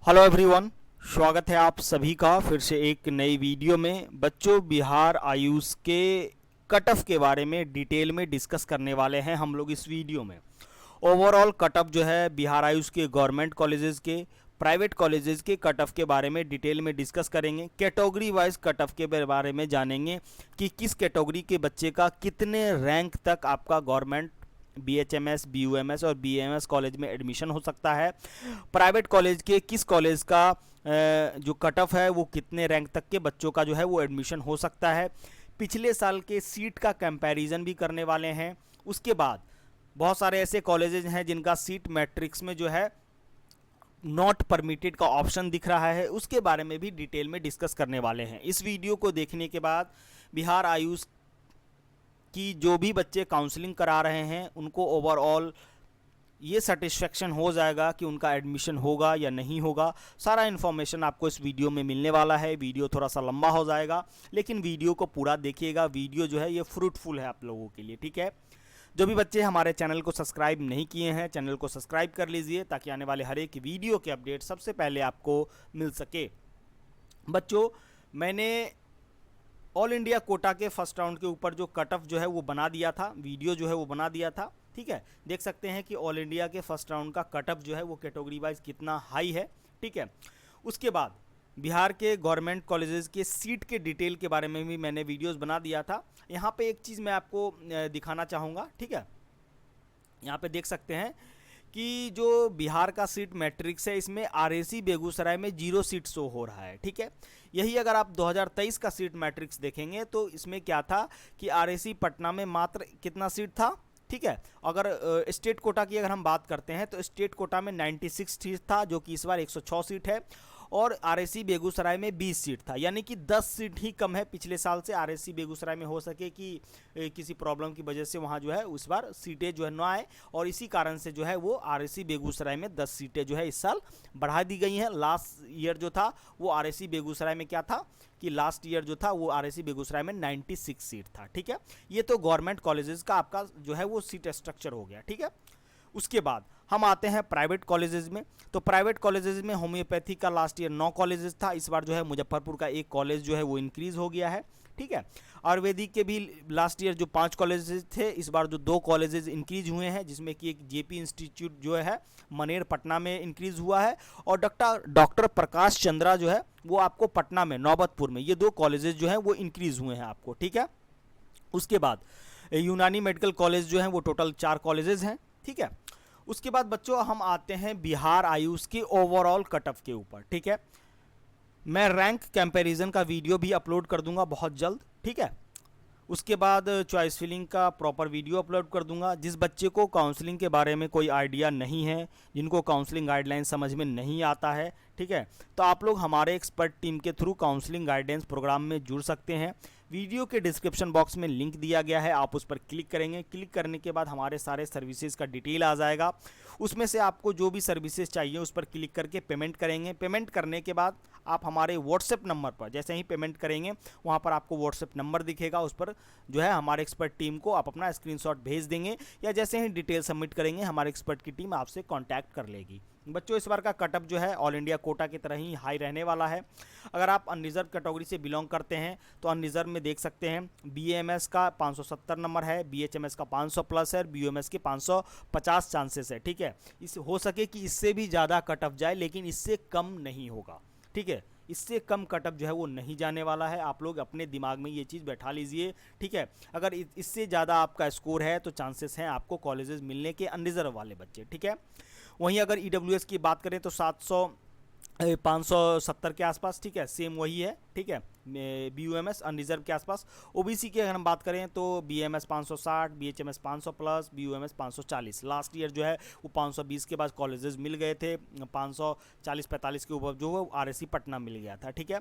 Hello everyone, स्वागत है आप सभी का फिर से एक नई वीडियो में। बच्चों, बिहार आयुष के कट ऑफ के बारे में डिटेल में डिस्कस करने वाले हैं हम लोग इस वीडियो में। ओवरऑल कट ऑफ जो है बिहार आयुष के गवर्नमेंट कॉलेजेस के, प्राइवेट कॉलेजेस के कट ऑफ के बारे में डिटेल में डिस्कस करेंगे। कैटेगरी वाइज कट ऑफ के बारे में जानेंगे कि किस कैटेगरी के बच्चे का कितने रैंक तक आपका गवर्नमेंट BHMS, BUMS और BAMS कॉलेज में एडमिशन हो सकता है। प्राइवेट कॉलेज के किस कॉलेज का जो कट ऑफ है वो कितने रैंक तक के बच्चों का जो है वो एडमिशन हो सकता है। पिछले साल के सीट का कंपैरिजन भी करने वाले हैं। उसके बाद बहुत सारे ऐसे कॉलेजेस हैं जिनका सीट मैट्रिक्स में जो है नॉट परमिटेड का ऑप्शन दिख रहा है, उसके बारे में भी डिटेल में डिस्कस करने वाले हैं। इस वीडियो को देखने के बाद बिहार आयुष कि जो भी बच्चे काउंसलिंग करा रहे हैं उनको ओवरऑल ये सेटिस्फेक्शन हो जाएगा कि उनका एडमिशन होगा या नहीं होगा। सारा इन्फॉर्मेशन आपको इस वीडियो में मिलने वाला है। वीडियो थोड़ा सा लंबा हो जाएगा, लेकिन वीडियो को पूरा देखिएगा। वीडियो जो है ये फ्रूटफुल है आप लोगों के लिए, ठीक है। जो भी बच्चे हमारे चैनल को सब्सक्राइब नहीं किए हैं, चैनल को सब्सक्राइब कर लीजिए ताकि आने वाले हर एक वीडियो के अपडेट सबसे पहले आपको मिल सके। बच्चों, मैंने ऑल इंडिया कोटा के फर्स्ट राउंड के ऊपर जो कट ऑफ जो है वो बना दिया था, वीडियो जो है वो बना दिया था, ठीक है। देख सकते हैं कि ऑल इंडिया के फर्स्ट राउंड का कट ऑफ जो है वो कैटेगरी वाइज कितना हाई है, ठीक है। उसके बाद बिहार के गवर्नमेंट कॉलेजेस के सीट के डिटेल के बारे में भी मैंने वीडियोस बना दिया था। यहाँ पे एक चीज़ मैं आपको दिखाना चाहूँगा, ठीक है। यहाँ पे देख सकते हैं कि जो बिहार का सीट मैट्रिक्स है इसमें RAC बेगूसराय में 0 सीट शो हो रहा है, ठीक है। यही अगर आप 2023 का सीट मैट्रिक्स देखेंगे तो इसमें क्या था कि RAC पटना में मात्र कितना सीट था, ठीक है। अगर स्टेट कोटा की अगर हम बात करते हैं तो स्टेट कोटा में 96 सीट था, जो कि इस बार 106 सीट है। और RAC बेगूसराय में 20 सीट था, यानी कि 10 सीट ही कम है पिछले साल से। RAC बेगूसराय में हो सके कि किसी प्रॉब्लम की वजह से वहाँ जो है उस बार सीटें जो है ना आए, और इसी कारण से जो है वो RAC बेगूसराय में 10 सीटें जो है इस साल बढ़ा दी गई हैं। लास्ट ईयर जो था वो RAC बेगूसराय में क्या था कि लास्ट ईयर जो था वो RAC बेगूसराय में 96 सीट था, ठीक है। ये तो गवर्नमेंट कॉलेजेस का आपका जो है वो सीट स्ट्रक्चर हो गया, ठीक है। उसके बाद हम आते हैं प्राइवेट कॉलेजेस में। तो प्राइवेट कॉलेजेस में होम्योपैथी का लास्ट ईयर 9 कॉलेजेस था, इस बार जो है मुजफ्फरपुर का एक कॉलेज जो है वो इंक्रीज हो गया है, ठीक है। आयुर्वेदिक के भी लास्ट ईयर जो 5 कॉलेजेस थे, इस बार जो 2 कॉलेजेस इंक्रीज हुए हैं, जिसमें कि एक JP इंस्टीट्यूट जो है मनेर पटना में इंक्रीज हुआ है, और डॉक्टर प्रकाश चंद्रा जो है वो आपको पटना में नौबतपुर में, ये 2 कॉलेजेस जो हैं वो इंक्रीज हुए हैं आपको, ठीक है। उसके बाद यूनानी मेडिकल कॉलेज जो है वो टोटल 4 कॉलेजेस हैं, ठीक है। उसके बाद बच्चों हम आते हैं बिहार आयुष के ओवरऑल कट ऑफ के ऊपर, ठीक है। मैं रैंक कंपैरिजन का वीडियो भी अपलोड कर दूंगा बहुत जल्द, ठीक है। उसके बाद चॉइस फिलिंग का प्रॉपर वीडियो अपलोड कर दूंगा। जिस बच्चे को काउंसलिंग के बारे में कोई आइडिया नहीं है, जिनको काउंसलिंग गाइडलाइन समझ में नहीं आता है, ठीक है, तो आप लोग हमारे एक्सपर्ट टीम के थ्रू काउंसलिंग गाइडेंस प्रोग्राम में जुड़ सकते हैं। वीडियो के डिस्क्रिप्शन बॉक्स में लिंक दिया गया है, आप उस पर क्लिक करेंगे। क्लिक करने के बाद हमारे सारे सर्विसेज का डिटेल आ जाएगा। उसमें से आपको जो भी सर्विसेज चाहिए उस पर क्लिक करके पेमेंट करेंगे। पेमेंट करने के बाद आप हमारे व्हाट्सएप नंबर पर जैसे ही पेमेंट करेंगे वहाँ पर आपको व्हाट्सएप नंबर दिखेगा, उस पर जो है हमारे एक्सपर्ट टीम को आप अपना स्क्रीनशॉट भेज देंगे, या जैसे ही डिटेल सबमिट करेंगे हमारे एक्सपर्ट की टीम आपसे कांटेक्ट कर लेगी। बच्चों, इस बार का कटअप जो है ऑल इंडिया कोटा की तरह ही हाई रहने वाला है। अगर आप अनरिजर्व कैटेगरी से बिलोंग करते हैं तो अनरिजर्व में देख सकते हैं BAMS का 570 नंबर है, BHMS का 500 प्लस है, BUMS के 550 चांसेस है, ठीक है। इस हो सके कि इससे भी ज़्यादा कटअप जाए, लेकिन इससे कम नहीं होगा, ठीक है। इससे कम कटअप जो है वो नहीं जाने वाला है। आप लोग अपने दिमाग में ये चीज़ बैठा लीजिए, ठीक है। अगर इससे ज़्यादा आपका स्कोर है तो चांसेस हैं आपको कॉलेजेस मिलने के, अनरिजर्व वाले बच्चे, ठीक है। वहीं अगर EWS की बात करें तो 570 के आसपास, ठीक है, सेम वही है, ठीक है। BUMS अनरिजर्व के आसपास। OBC की अगर हम बात करें तो BAMS 560, BHMS 500 plus, BUMS 540। Last year जो है वो 520 के बाद कॉलेजेस मिल गए थे, 540-45 के ऊपर जो है RAC पटना मिल गया था, ठीक है।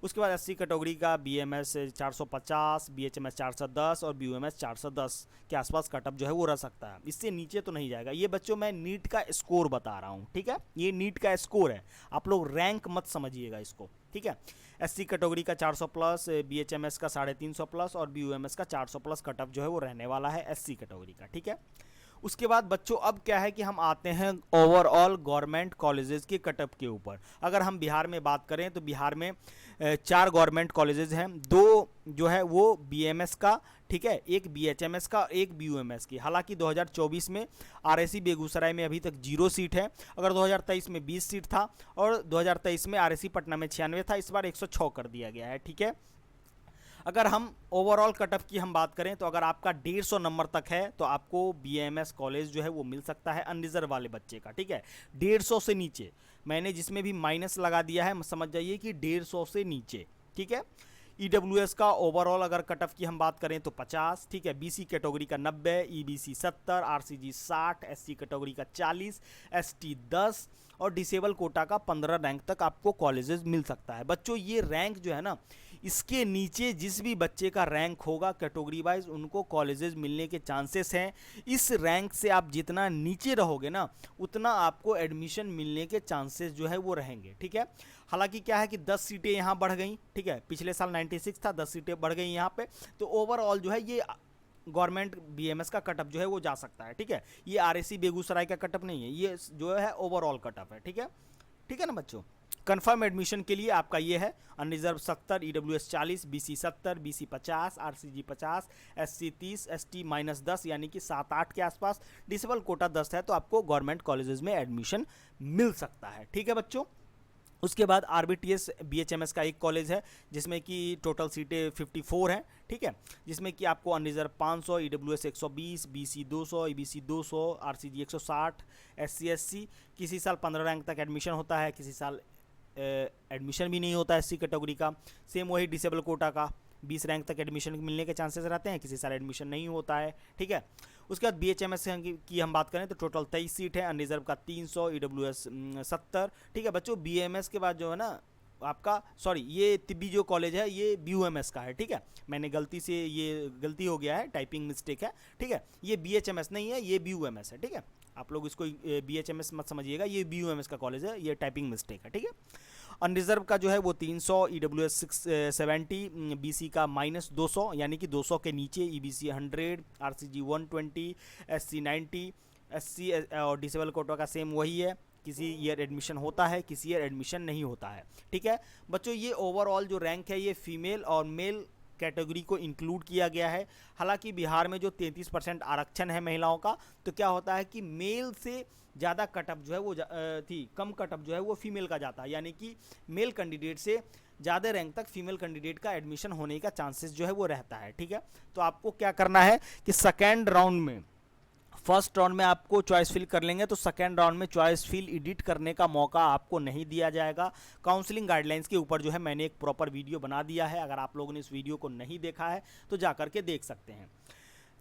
उसके बाद 80 कैटेगरी का BMS 450, BHMS 410 और BUMS 410 के आसपास कटअप जो है वो रह सकता है, इससे नीचे तो नहीं जाएगा। ये बच्चों मैं नीट का स्कोर बता रहा हूँ, ठीक है, ये नीट का स्कोर है, आप लोग रैंक मत समझिएगा इसको, ठीक है। SC कैटेगरी का 400 प्लस, BHMS का 350 प्लस और BUMS का 400 प्लस कटअप जो है वो रहने वाला है SC कैटेगरी का, ठीक है। उसके बाद बच्चों अब क्या है कि हम आते हैं ओवरऑल गवर्नमेंट कॉलेजेस के कटअप के ऊपर। अगर हम बिहार में बात करें तो बिहार में 4 गवर्नमेंट कॉलेजेस हैं, 2 जो है वो बीएमएस का, ठीक है, एक बीएचएमएस का, एक बीयूएमएस की। हालांकि 2024 में आरएससी बेगूसराय में अभी तक 0 सीट है, अगर 2023 में 20 सीट था और 2023 में आरएससी पटना में 96 था, इस बार 106 कर दिया गया है, ठीक है। अगर हम ओवरऑल कटअप की हम बात करें तो अगर आपका 150 नंबर तक है तो आपको बीएमएस कॉलेज जो है वो मिल सकता है अनरिजर्व वाले बच्चे का, ठीक है। 150 से नीचे, मैंने जिसमें भी माइनस लगा दिया है समझ जाइए कि 150 से नीचे, ठीक है। ईडब्ल्यूएस का ओवरऑल अगर कटअप की हम बात करें तो 50, ठीक है। बीसी कैटेगरी का 90, ईबीसी 70, आरसीजी 60, एससी कैटेगरी का 40, एसटी 10 और डिसेबल कोटा का 15 रैंक तक आपको कॉलेजेस मिल सकता है। बच्चों ये रैंक जो है ना, इसके नीचे जिस भी बच्चे का रैंक होगा कैटेगरी वाइज उनको कॉलेजेस मिलने के चांसेस हैं। इस रैंक से आप जितना नीचे रहोगे ना उतना आपको एडमिशन मिलने के चांसेस जो है वो रहेंगे, ठीक है। हालांकि क्या है कि 10 सीटें यहाँ बढ़ गई, ठीक है, पिछले साल 96 था, 10 सीटें बढ़ गई यहाँ पे, तो ओवरऑल जो है ये गवर्नमेंट बीएमएस का कटअप जो है वो जा सकता है, ठीक है। ये आरएससी बेगूसराय का कटअप नहीं है, ये जो है ओवरऑल कटअप है, ठीक है, ठीक है ना बच्चों। कंफर्म एडमिशन के लिए आपका ये है unreserve 70, EWS 40, BC 70, BC 50, RCG 50, SC 30, ST -10 यानी कि 7-8 के आसपास, डिसेबल कोटा 10 है तो आपको गवर्नमेंट कॉलेजेस में एडमिशन मिल सकता है, ठीक है बच्चों। उसके बाद आरबीटीएस बीएचएमएस का एक कॉलेज है जिसमें कि टोटल सीटें 54 हैं, ठीक है, जिसमें कि आपको unreserve 500, EWS 120, BC 200, EBC 200, RCG 160, SC SC किसी साल 15 रैंक तक एडमिशन होता है, किसी साल एडमिशन भी नहीं होता है एससी कैटेगरी का। सेम वही डिसेबल कोटा का 20 रैंक तक एडमिशन मिलने के चांसेस रहते हैं, किसी साल एडमिशन नहीं होता है, ठीक है। उसके बाद बीएचएमएस की हम बात करें तो टोटल 23 सीट है, अनरिजर्व का 300, ईडब्ल्यूएस 70, ठीक है बच्चों। बीएमएस के बाद जो है ना आपका, सॉरी ये तिब्बी जो कॉलेज है ये बीयूएमएस का है, ठीक है, मैंने गलती से ये गलती हो गया है, टाइपिंग मिस्टेक है, ठीक है। ये बीएचएमएस नहीं है, ये बीयूएमएस है, ठीक है, आप लोग इसको बीएचएमएस मत समझिएगा, ये बीयूएमएस का कॉलेज है, ये टाइपिंग मिस्टेक है, ठीक है। अनरिजर्व का जो है वो 300, ईडब्ल्यूएस 670, बीसी का -200 यानी कि 200 के नीचे, ईबीसी 100, आरसीजी 120, एससी 90, एससी और डिसेबल कोटा का सेम वही है, किसी ईयर एडमिशन होता है, किसी ईयर एडमिशन नहीं होता है, ठीक है बच्चों। ये ओवरऑल जो रैंक है ये फीमेल और मेल कैटेगरी को इंक्लूड किया गया है। हालांकि बिहार में जो 33% आरक्षण है महिलाओं का, तो क्या होता है कि मेल से ज़्यादा कटअप जो है वो कम कटअप जो है वो फीमेल का जाता है, यानी कि मेल कैंडिडेट से ज़्यादा रैंक तक फीमेल कैंडिडेट का एडमिशन होने का चांसेस जो है वो रहता है, ठीक है। तो आपको क्या करना है कि सेकेंड राउंड में, फर्स्ट राउंड में आपको चॉइस फिल कर लेंगे तो सेकेंड राउंड में चॉइस फिल एडिट करने का मौका आपको नहीं दिया जाएगा। काउंसलिंग गाइडलाइंस के ऊपर जो है मैंने एक प्रॉपर वीडियो बना दिया है, अगर आप लोगों ने इस वीडियो को नहीं देखा है तो जा करके देख सकते हैं।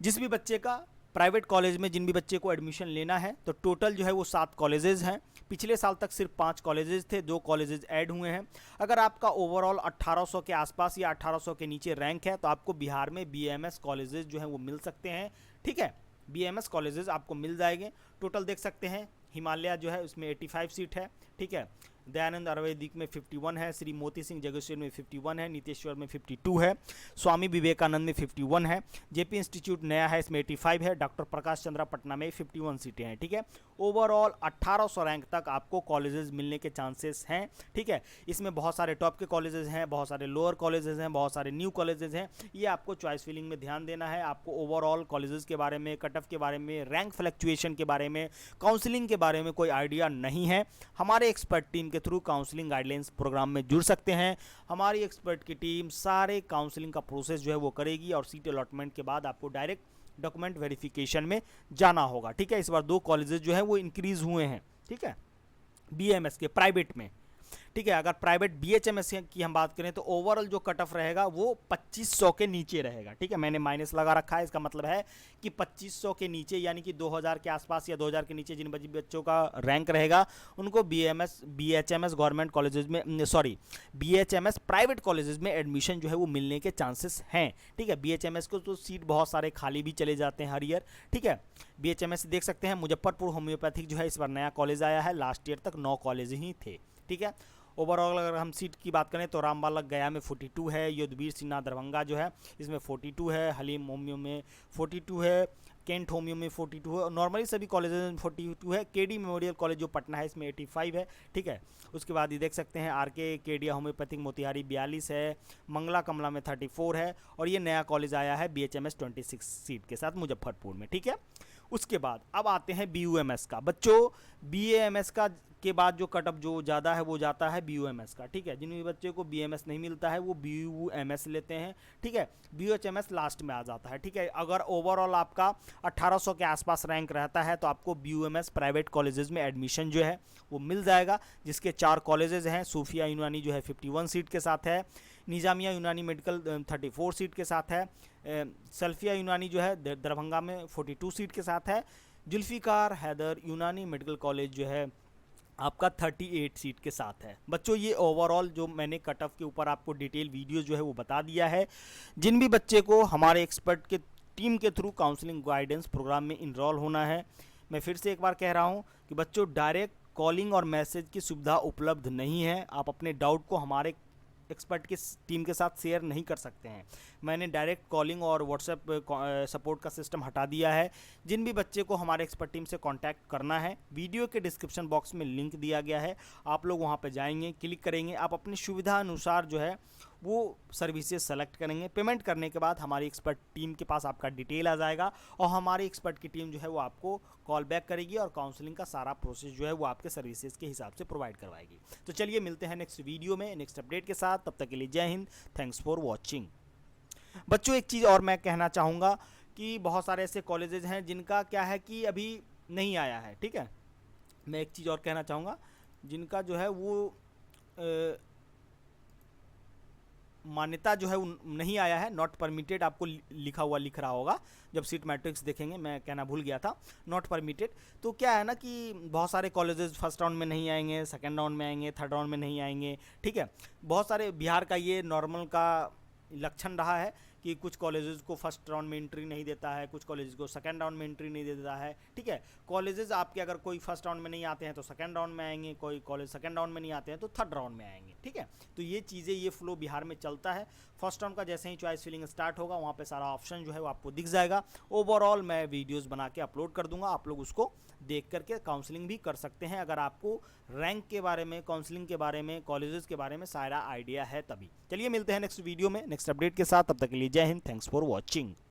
जिस भी बच्चे का प्राइवेट कॉलेज में जिन भी बच्चे को एडमिशन लेना है तो टोटल जो है वो 7 कॉलेजेस हैं। पिछले साल तक सिर्फ 5 कॉलेजेस थे, 2 कॉलेजेस ऐड हुए हैं। अगर आपका ओवरऑल 1800 के आसपास या 1800 के नीचे रैंक है तो आपको बिहार में बीएमएस कॉलेजेस जो हैं वो मिल सकते हैं, ठीक है, बीएमएस कॉलेजेस आपको मिल जाएंगे। टोटल देख सकते हैं, हिमालय जो है उसमें 85 सीट है, ठीक है, दयानंद आयुर्वेदिक में 51 है, श्री मोती सिंह जगेश्वर में 51 है, नीतेश्वर में 52 है, स्वामी विवेकानंद में 51 है, जेपी इंस्टीट्यूट नया है इसमें 85 है, डॉक्टर प्रकाश चंद्रा पटना में 51 सीटें हैं, ठीक है। ओवरऑल 1800 रैंक तक आपको कॉलेजेस मिलने के चांसेस हैं, ठीक है। इसमें बहुत सारे टॉप के कॉलेजेस हैं, बहुत सारे लोअर कॉलेजेस हैं, बहुत सारे न्यू कॉलेजेस हैं, ये आपको चॉइस फिलिंग में ध्यान देना है। आपको ओवरऑल कॉलेजेस के बारे में, कट ऑफ के बारे में, रैंक फ्लक्चुएशन के बारे में, काउंसलिंग के बारे में कोई आइडिया नहीं है, हमारे एक्सपर्ट टीम के थ्रू काउंसलिंग गाइडलाइंस प्रोग्राम में जुड़ सकते हैं। हमारी एक्सपर्ट की टीम सारे काउंसलिंग का प्रोसेस जो है वो करेगी और सीट अलॉटमेंट के बाद आपको डायरेक्ट डॉक्यूमेंट वेरिफिकेशन में जाना होगा, ठीक है। इस बार 2 कॉलेजेस जो है वो इंक्रीज हुए हैं, ठीक है, बीएमएस के प्राइवेट में, ठीक है। अगर प्राइवेट बीएचएमएस की हम बात करें तो ओवरऑल जो कट ऑफ रहेगा वो 2500 के नीचे रहेगा, ठीक है, मैंने माइनस लगा रखा है, इसका मतलब है कि 2500 के नीचे यानी कि 2000 के आसपास या 2000 के नीचे जिन बच्चों का रैंक रहेगा उनको बीएचएमएस गवर्नमेंट कॉलेजेस में, सॉरी बीएचएमएस प्राइवेट कॉलेजेस में एडमिशन जो है वो मिलने के चांसेस हैं, ठीक है। बीएचएमएस को तो सीट बहुत सारे खाली भी चले जाते हैं हर ईयर, ठीक है। बीएचएमएस देख सकते हैं मुजफ्फरपुर होम्योपैथिक जो है इस बार नया कॉलेज आया है, लास्ट ईयर तक 9 कॉलेज ही थे, ठीक है। ओवरऑल अगर हम सीट की बात करें तो रामबालक गया में 42 है, युद्धवीर सिन्हा दरभंगा जो है इसमें 42 है, हलीम होम्यो में 42 है, केंट होमियो में 42 है, नॉर्मली सभी कॉलेजेस में 42 है। केडी मेमोरियल कॉलेज जो पटना है इसमें 85 है, ठीक है। उसके बाद ये देख सकते हैं आरके केडिया होम्योपैथिक मोतिहारी 42 है, मंगला कमला में 34 है, और ये नया कॉलेज आया है BHMS 26 सीट के साथ मुजफ्फरपुर में, ठीक है। उसके बाद अब आते हैं BUMS का। बच्चों BAMS का के बाद जो कट ऑफ जो ज़्यादा है वो जाता है BUMS का, ठीक है। जिन भी बच्चे को BMS नहीं मिलता है वो BUMS लेते हैं, ठीक है। BHMS लास्ट में आ जाता है, ठीक है। अगर ओवरऑल आपका 1800 के आसपास रैंक रहता है तो आपको BUMS प्राइवेट कॉलेजेस में एडमिशन जो है वो मिल जाएगा, जिसके 4 कॉलेजेस हैं। सूफिया यूनानी जो है 51 सीट के साथ है, निज़ामिया यूनानी मेडिकल 34 सीट के साथ है, सल्फिया यूनानी जो है दरभंगा में 42 सीट के साथ है, जुल्फ़िकार हैदर यूनानी मेडिकल कॉलेज जो है आपका 38 सीट के साथ है। बच्चों ये ओवरऑल जो मैंने कट ऑफ के ऊपर आपको डिटेल वीडियो जो है वो बता दिया है। जिन भी बच्चे को हमारे एक्सपर्ट के टीम के थ्रू काउंसलिंग गाइडेंस प्रोग्राम में इनरोल होना है, मैं फिर से एक बार कह रहा हूँ कि बच्चों डायरेक्ट कॉलिंग और मैसेज की सुविधा उपलब्ध नहीं है। आप अपने डाउट को हमारे एक्सपर्ट की टीम के साथ शेयर नहीं कर सकते हैं। मैंने डायरेक्ट कॉलिंग और व्हाट्सएप सपोर्ट का सिस्टम हटा दिया है। जिन भी बच्चे को हमारे एक्सपर्ट टीम से कांटेक्ट करना है, वीडियो के डिस्क्रिप्शन बॉक्स में लिंक दिया गया है, आप लोग वहां पे जाएंगे, क्लिक करेंगे, आप अपनी सुविधा अनुसार जो है वो सर्विसेज सेलेक्ट करेंगे। पेमेंट करने के बाद हमारी एक्सपर्ट टीम के पास आपका डिटेल आ जाएगा और हमारी एक्सपर्ट की टीम जो है वो आपको कॉल बैक करेगी और काउंसलिंग का सारा प्रोसेस जो है वो आपके सर्विसेज के हिसाब से प्रोवाइड करवाएगी। तो चलिए मिलते हैं नेक्स्ट वीडियो में नेक्स्ट अपडेट के साथ, तब तक के लिए जय हिंद, थैंक्स फॉर वॉचिंग। बच्चों एक चीज़ और मैं कहना चाहूँगा कि बहुत सारे ऐसे कॉलेजेस हैं जिनका क्या है कि अभी नहीं आया है, ठीक है। मैं एक चीज़ और कहना चाहूँगा, जिनका जो है वो मान्यता जो है नहीं आया है, नॉट परमिटेड आपको लिखा हुआ लिख रहा होगा जब सीट मैट्रिक्स देखेंगे, मैं कहना भूल गया था, नॉट परमिटेड। तो क्या है ना कि बहुत सारे कॉलेजेस फर्स्ट राउंड में नहीं आएंगे, सेकंड राउंड में आएंगे, थर्ड राउंड में नहीं आएंगे, ठीक है। बहुत सारे बिहार का ये नॉर्मल का लक्षण रहा है कि कुछ कॉलेजेस को फर्स्ट राउंड में एंट्री नहीं देता है, कुछ कॉलेजेस को सेकंड राउंड में एंट्री नहीं देता है, ठीक है। कॉलेजेस आपके अगर कोई फर्स्ट राउंड में नहीं आते हैं तो सेकंड राउंड में आएंगे, कोई कॉलेज सेकंड राउंड में नहीं आते हैं तो थर्ड राउंड में आएंगे, ठीक है। तो ये चीज़ें, ये फ्लो बिहार में चलता है। फर्स्ट राउंड का जैसे ही चॉइस फिलिंग स्टार्ट होगा वहाँ पे सारा ऑप्शन जो है वो आपको दिख जाएगा। ओवरऑल मैं वीडियोज़ बना के अपलोड कर दूंगा, आप लोग उसको देख करके काउंसलिंग भी कर सकते हैं, अगर आपको रैंक के बारे में, काउंसलिंग के बारे में, कॉलेजेस के बारे में सारा आइडिया है तभी। चलिए मिलते हैं नेक्स्ट वीडियो में नेक्स्ट अपडेट के साथ, तब तक के लिए जय हिंद, थैंक्स फॉर वॉचिंग।